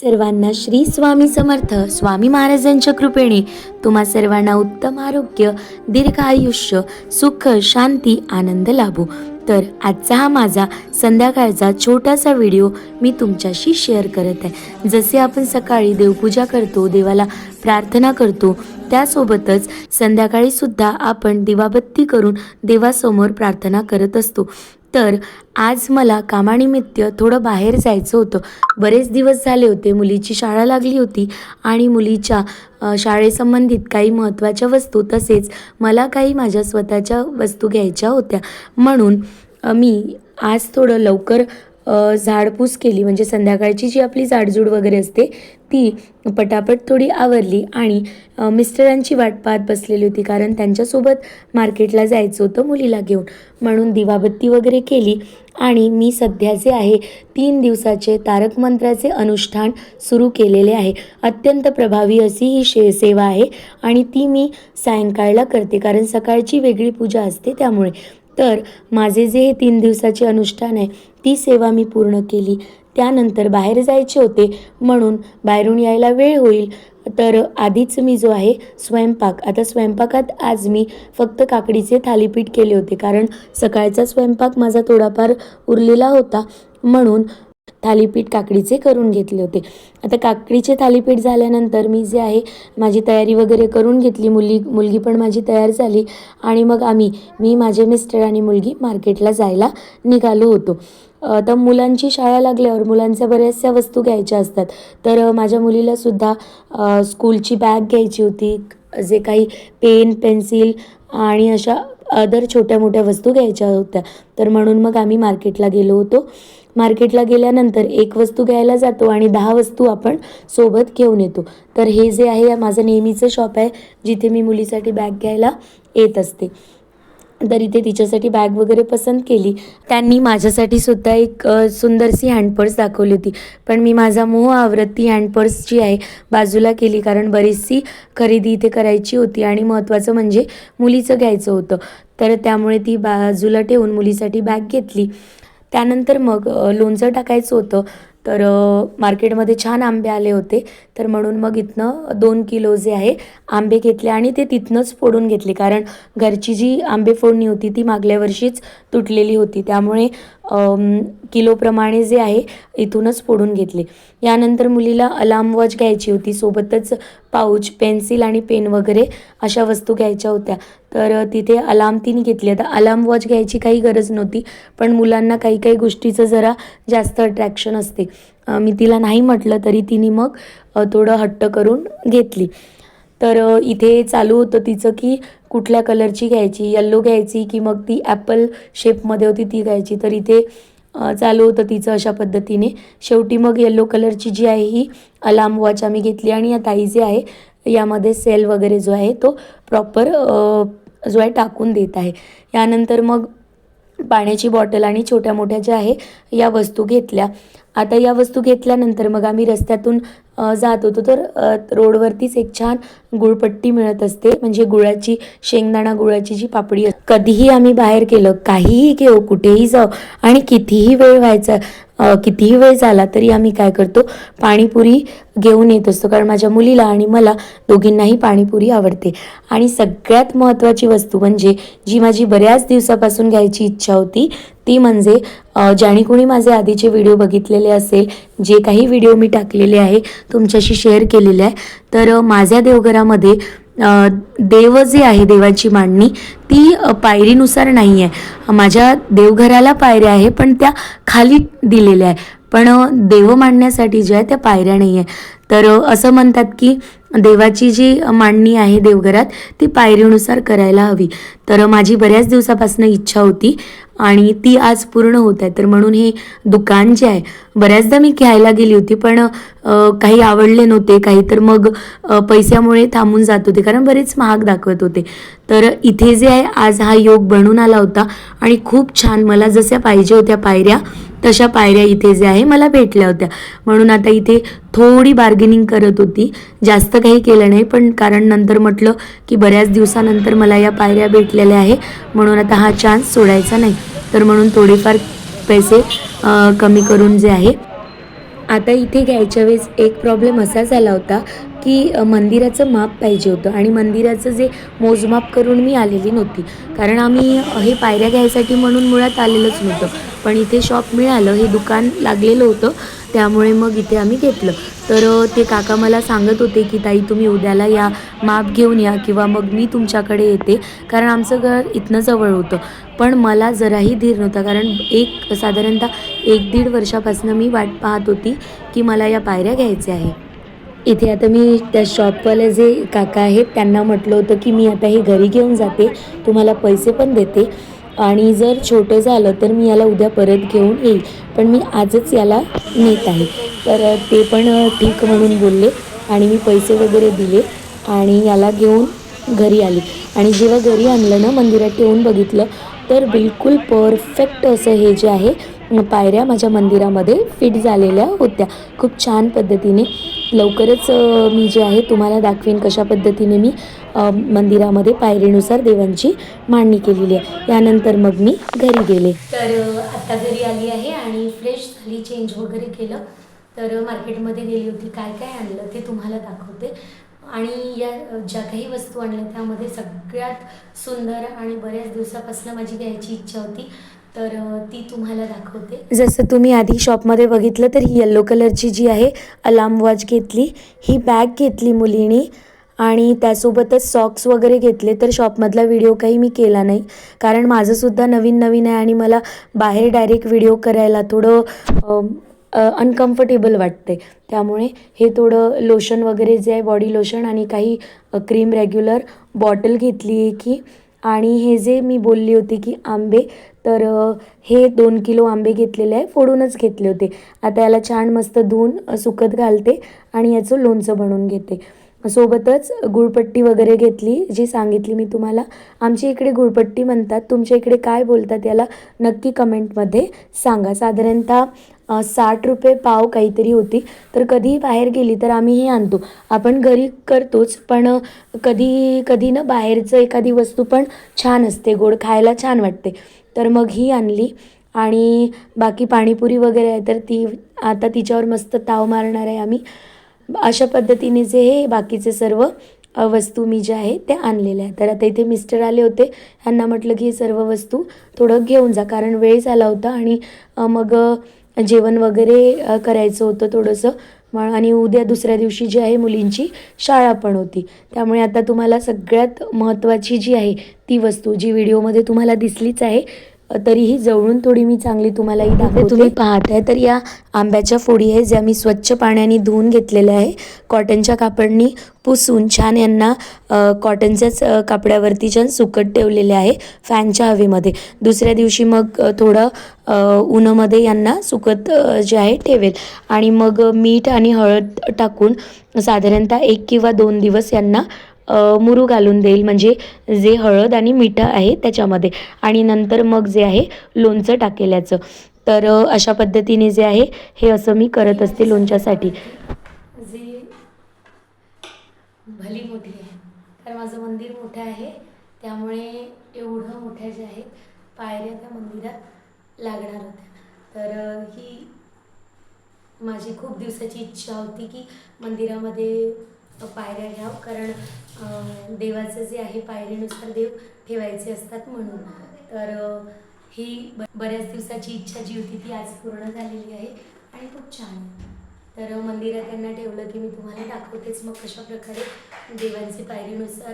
सर्वांना श्री स्वामी समर्थ. स्वामी महाराजांच्या कृपेने तुम्हा सर्वांना उत्तम आरोग्य, दीर्घ आयुष्य, सुख, शांती, आनंद लाभो. तर आजचा हा माझा संध्याकाळचा छोटासा व्हिडिओ मी तुमच्याशी शेअर करत आहे. जसे आपण सकाळी देवपूजा करतो, देवाला प्रार्थना करतो, त्यासोबतच संध्याकाळी सुद्धा आपण दिवाबत्ती करून देवासमोर प्रार्थना करत असतो. तर आज मला कामानिमित्त थोडं बाहेर जायचं होतं. बरेच दिवस झाले होते, मुलीची शाळा लागली होती आणि मुलीच्या शाळेसंबंधित काही महत्त्वाच्या वस्तू, तसेच मला काही माझ्या स्वतःच्या वस्तू घ्यायच्या होत्या. म्हणून मी आज थोडं लवकर झाडपूस केली, म्हणजे संध्याकाळची जी आपली झाडझूड वगैरे असते ती पटापट थोडी आवरली आणि मिस्टरांची वाट पाहत बसलेली होती, कारण त्यांच्यासोबत मार्केटला जायचं होतं मुलीला घेऊन. म्हणून दिवाबत्ती वगैरे केली आणि मी सध्या जे आहे 3 दिवसाचे तारक मंत्राचे अनुष्ठान सुरू केलेले आहे. अत्यंत प्रभावी अशी ही सेवा आहे आणि ती मी सायंकाळला करते, कारण सकाळची वेगळी पूजा असते त्यामुळे. तर माझे जे हे 3 दिवसाचे अनुष्ठान आहे ती सेवा मी पूर्ण केली. त्यानंतर बाहेर जायचे होते, म्हणून बाहेरून यायला वेळ होईल, तर आधीच मी जो आहे आता स्वयंपाकात आज मी फक्त काकडीचे थालीपीठ केले होते, कारण सकाळचा स्वयंपाक माझा थोडाफार उरलेला होता, म्हणून थालीपीठ काकडीचे करून घेतले होते. आता काकडीचे थालीपीठ झाल्यानंतर मी जे आहे माझी तयारी वगैरे करून घेतली. मुलगी पण माझी तयार झाली आणि मग मी माझे मिस्टर आणि मुलगी मार्केटला जायला निघालो होतो. तर मुलांची शाळा लागल्यावर मुलांच्या बऱ्याचशा वस्तू घ्यायच्या असतात, तर माझ्या मुलीलासुद्धा स्कूलची बॅग घ्यायची होती, जे काही पेन, पेन्सिल आणि अशा अदर छोट्या मोठ्या वस्तू घ्यायच्या होत्या. तर म्हणून मग आम्ही मार्केटला गेलो होतो. मार्केटला गेल्यानंतर एक वस्तू घ्यायला जातो आणि 10 वस्तू आपण सोबत घेऊन येतो. तर हे जे आहे माझं नेहमीचं शॉप आहे, जिथे मी मुलीसाठी बॅग घ्यायला येत असते. तर इथे तिच्यासाठी बॅग वगैरे पसंत केली. त्यांनी माझ्यासाठी सुद्धा एक सुंदरशी हँडपर्स दाखवली होती, पण मी माझा मोह आवरत ती हँडपर्स जी आहे बाजूला केली, कारण बरीचशी खरेदी इथे करायची होती आणि महत्त्वाचं म्हणजे मुलीचं घ्यायचं होतं. तर त्यामुळे ती बाजूला ठेवून मुलीसाठी बॅग घेतली. त्यानंतर मग लोणचं टाकायचं होतं, तर मार्केटमध्ये छान आंबे आले होते, तर म्हणून मग इथनं 2 किलो जे आहे आंबे घेतले आणि ते तिथनंच फोडून घेतले, कारण घरची जी आंबे फोडणी होती ती मागल्या वर्षीच तुटलेली होती, त्यामुळे किलोप्रमाणे जे आहे इथूनच फोडून घेतले. यानंतर मुलीला अलार्म वॉच घ्यायची होती, सोबतच पाऊच, पेन्सिल आणि पेन वगैरे अशा वस्तू घ्यायच्या होत्या. तर तिथे अलार्म तिने घेतली. आता अलार्म वॉच घ्यायची काही गरज नव्हती, पण मुलांना काही काही गोष्टीचं जरा जास्त अट्रॅक्शन असते. मी तिला नाही म्हटलं तरी तिने मग थोडं हट्ट करून घेतली. तर इथे चालू होतं तिचं की कुठल्या कलरची घ्यायची, येल्लो घ्यायची की मग ती ॲपल शेपमध्ये होती ती घ्यायची. तर इथे चालू होतं तिचं अशा पद्धतीने. शेवटी मग येल्लो कलरची जी आहे ही अलार्म वॉच आम्ही घेतली आणि या ताई जे आहे यामध्ये सेल वगैरे जो आहे तो प्रॉपर जो आहे टाकून देत आहे. यानंतर मग पाण्याची बॉटल आणि छोट्या मोठ्या ज्या आहे या वस्तू घेतल्या. आता या वस्तू घेतल्यानंतर मग आम्ही रस्त्यातून जात होतो, तर रोडवरतीच एक छान गुळपट्टी मिळत असते, म्हणजे गुळाची, शेंगदाणा गुळाची जी पापडी असते. कधीही आम्ही बाहेर गेलं, काहीही घेऊ, कुठेही जाऊ आणि कितीही वेळ झाला तरी आम्ही काय करतो, पाणीपुरी घेऊन येत असतो, कारण माझ्या मुलीला आणि मला दोघींनाही पाणीपुरी आवडते. आणि सगळ्यात महत्त्वाची वस्तू म्हणजे जी माझी बऱ्याच दिवसापासून घ्यायची इच्छा होती ती म्हणजे ज्याने कोणी माझे आधीचे व्हिडिओ बघितलेले असेल, जे काही व्हिडिओ मी टाकलेले आहे तुमच्याशी शेअर केलेले आहे, तर माझ्या देवघरामध्ये देव जे आहे, देवाची मांडणी ती पायरीनुसार नाही आहे. माझ्या देवघराला पायऱ्या आहे पण त्या खाली दिलेल्या आहे, पण देव मांडण्यासाठी ज्या आहे त्या पायऱ्या नाही आहे. तर असं म्हणतात की देवाची जी मांडणी आहे देवघरात ती पायरीनुसार करायला हवी. तर माझी बऱ्याच दिवसापासून इच्छा होती आणि ती आज पूर्ण होत आहे. तर म्हणून हे दुकान जे आहे बऱ्याचदा मी घ्यायला गेली होती, पण काही आवडले नव्हते, काही तर मग पैशामुळे थांबून जात होते, कारण बरेच महाग दाखवत होते. तर इथे जे आहे आज हा योग बनून आला होता आणि खूप छान, मला जशा पाहिजे होत्या पायऱ्या तशा पायऱ्या इथे जे आहे मला भेटल्या होत्या. म्हणून आता इथे थोडी बार्गेनिंग करत होती, जास्त काही केलं नाही, पण कारण नंतर म्हटलं की बऱ्याच दिवसानंतर मला या पायऱ्या भेटलेल्या आहे, म्हणून आता हा चान्स सोडायचा नाही. तर म्हणून थोडेफार पैसे कमी करून जे आहे आता इथे घ्यायच्या वेळेस एक प्रॉब्लेम असा झाला होता की मंदिराचं माप पाहिजे होतं आणि मंदिराचं जे मोजमाप करून मी आलेली नव्हती, कारण आम्ही हे पायऱ्या घ्यायसाठी म्हणून मुळात आलेलंच नव्हतं. पण इथे शॉप मिळालं, हे दुकान लागलेलं होतं, त्यामुळे मग इथे आम्ही घेतलं. तर ते काका मला सांगत होते की ताई तुम्ही उद्याला या, माप घेऊन या किंवा मग मी तुमच्याकडे येते, कारण आमचं घर इथनं जवळ होतं. पण मला जराही धीर नव्हता, कारण साधारणतः 1-1.5 वर्षापासून मी वाट पाहत होती की मला या पायऱ्या घ्यायच्या आहे. इथे आता मी त्या शॉपवाले जे काका आहेत त्यांना म्हटलं होतं की मी आता हे घरी घेऊन जाते, तुम्हाला पैसे पण देते आणि जर छोटं झालं तर मी याला उद्या परत घेऊन येईल, पण मी आजच याला नेत आहे. तर ते पण ठीक म्हणून बोलले आणि मी पैसे वगैरे दिले आणि याला घेऊन घरी आली. आणि जेव्हा घरी आणलं ना, मंदिरात ठेवून बघितलं तर बिलकुल परफेक्ट असं हे जे आहे पायऱ्या माझ्या मंदिरामध्ये फिट झालेल्या होत्या खूप छान पद्धतीने. लवकरच मी जे आहे तुम्हाला दाखवेन कशा पद्धतीने मी मंदिरामध्ये पायरीनुसार देवांची मांडणी केलेली आहे. यानंतर मग मी घरी गेले. तर आता घरी आली आहे आणि फ्रेश झाली, चेंज वगैरे केलं. तर मार्केटमध्ये गेली होती, काय काय आणलं ते तुम्हाला दाखवते. आणि या ज्या काही वस्तू आणल्या त्यामध्ये सगळ्यात सुंदर आणि बऱ्याच दिवसापासून माझी घ्यायची इच्छा होती, तर ती तुम्हाला दाखवते. जसं तुम्ही आधी शॉपमध्ये बघितलं तर ही येल्लो कलरची जी आहे अलार्म वॉच घेतली, ही बॅग घेतली मुलीने आणि त्यासोबतच सॉक्स वगैरे घेतले. तर शॉपमधला व्हिडिओ काही मी केला नाही, कारण माझंसुद्धा नवीन नवीन आहे आणि मला बाहेर डायरेक्ट व्हिडिओ करायला थोडं अनकम्फर्टेबल वाटते. त्यामुळे हे थोडं लोशन वगैरे जे आहे बॉडी लोशन आणि काही क्रीम रेग्युलर बॉटल घेतली आहे की. आणि हे जे मी बोलली होती की आंबे, तर हे 2 किलो आंबे घेतलेले आहे, फोडूनच घेतले होते. आता याला छान मस्त धुवून सुकत घालते आणि याचं लोणचं बनवून घेते. सोबतच गुळपट्टी वगैरे घेतली, जी सांगितली मी तुम्हाला. आमच्या इकडे गुळपट्टी म्हणतात, तुमच्या इकडे काय बोलतात याला नक्की कमेंटमध्ये सांगा. साधारणतः 60 रुपये पाव काहीतरी होती. तर कधीही बाहेर गेली तर आम्ही हे आणतो. आपण घरी करतोच, पण कधी कधी ना बाहेरचं एखादी वस्तू पण छान असते, गोड खायला छान वाटते. तर मग ही आणली. आणि बाकी पाणीपुरी वगैरे आहे तर ती आता तिच्यावर मस्त ताव मारणार आहे आम्ही. अशा पद्धतीने जे हे बाकीचे सर्व वस्तू मी ज्या आहे त्या आणलेल्या आहेत. तर आता इथे मिस्टर आले होते, ह्यांना म्हटलं की हे सर्व वस्तू थोडं घेऊन जा, कारण वेळ झाला होता आणि मग जेवण वगैरे करायचं होतं थोडंसं. आणि उद्या दुसऱ्या दिवशी जी आहे मुलींची शाळा पण होती. त्यामुळे आता तुम्हाला सगळ्यात महत्त्वाची जी आहे ती वस्तू, जी व्हिडिओमध्ये तुम्हाला दिसलीच आहे, तरीही जवळून थोडी मी चांगली तुम्हालाही दाखवते. तुम्ही पाहताय तर या आंब्याच्या फोडी आहे, ज्या मी स्वच्छ पाण्याने धुवून घेतलेल्या आहे. कॉटनच्या कापडनी पुसून छान यांना कॉटनच्याच कापडावरती छान सुकत ठेवलेले आहे फॅनच्या हवेमध्ये. दुसऱ्या दिवशी मग थोडं उन्हामध्ये यांना सुकत जे आहे ठेवेल आणि मग मीठ आणि हळद टाकून साधारणतः 1 किंवा 2 दिवस यांना मुरू घालून देईल, म्हणजे जे हळद आणि मीठ आहे त्याच्यामध्ये. आणि नंतर मग जे आहे लोणचं टाकेल याचं. तर अशा पद्धतीने जे आहे हे असं मी करत असते लोणच्यासाठी. जे भली मोठी आहे, तर माझं मंदिर मोठं आहे, त्यामुळे एवढं मोठ्या ज्या आहेत पायऱ्या त्या मंदिरात लागणार होत्या. तर ही माझी खूप दिवसाची इच्छा होती की मंदिरामध्ये पायऱ्या घ्यावं, कारण देवाचं जे आहे पायरीनुसार देव ठेवायचे असतात म्हणून. तर ही बऱ्याच दिवसाची इच्छा जी होती ती आज पूर्ण झालेली आहे आणि खूप छान आहे. तर मंदिरात त्यांना ठेवलं की मी तुम्हाला दाखवतेच मग कशा प्रकारे देवांची पायरीनुसार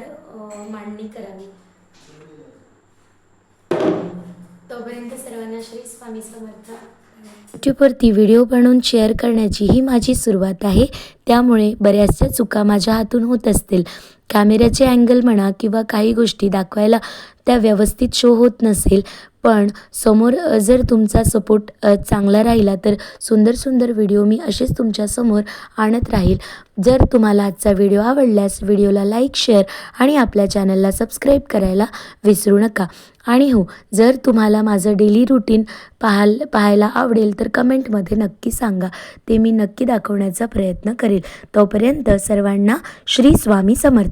मांडणी करावी. तोपर्यंत सर्वांना श्री स्वामी समर्थ. यूट्यूबवरती व्हिडिओ बनवून शेअर करण्याची ही माझी सुरुवात आहे, त्यामुळे बऱ्याचशा चुका माझ्या हातून होत असतील. कॅमेऱ्याचे अँगल म्हणा किंवा काही गोष्टी दाखवायला त्या व्यवस्थित शो होत नसेल, पण समोर जर तुमचा सपोर्ट चांगला राहिला तर सुंदर सुंदर व्हिडिओ मी असेच तुमच्यासमोर आणत राहील. जर तुम्हाला आजचा व्हिडिओ आवडल्यास व्हिडिओला लाईक, शेअर आणि आपल्या चॅनलला सबस्क्राईब करायला विसरू नका. आणि हो, जर तुम्हाला माझं डेली रुटीन पाहायला आवडेल तर कमेंटमध्ये नक्की सांगा, ते मी नक्की दाखवण्याचा प्रयत्न करेल. तोपर्यंत सर्वांना श्री स्वामी समर्थ.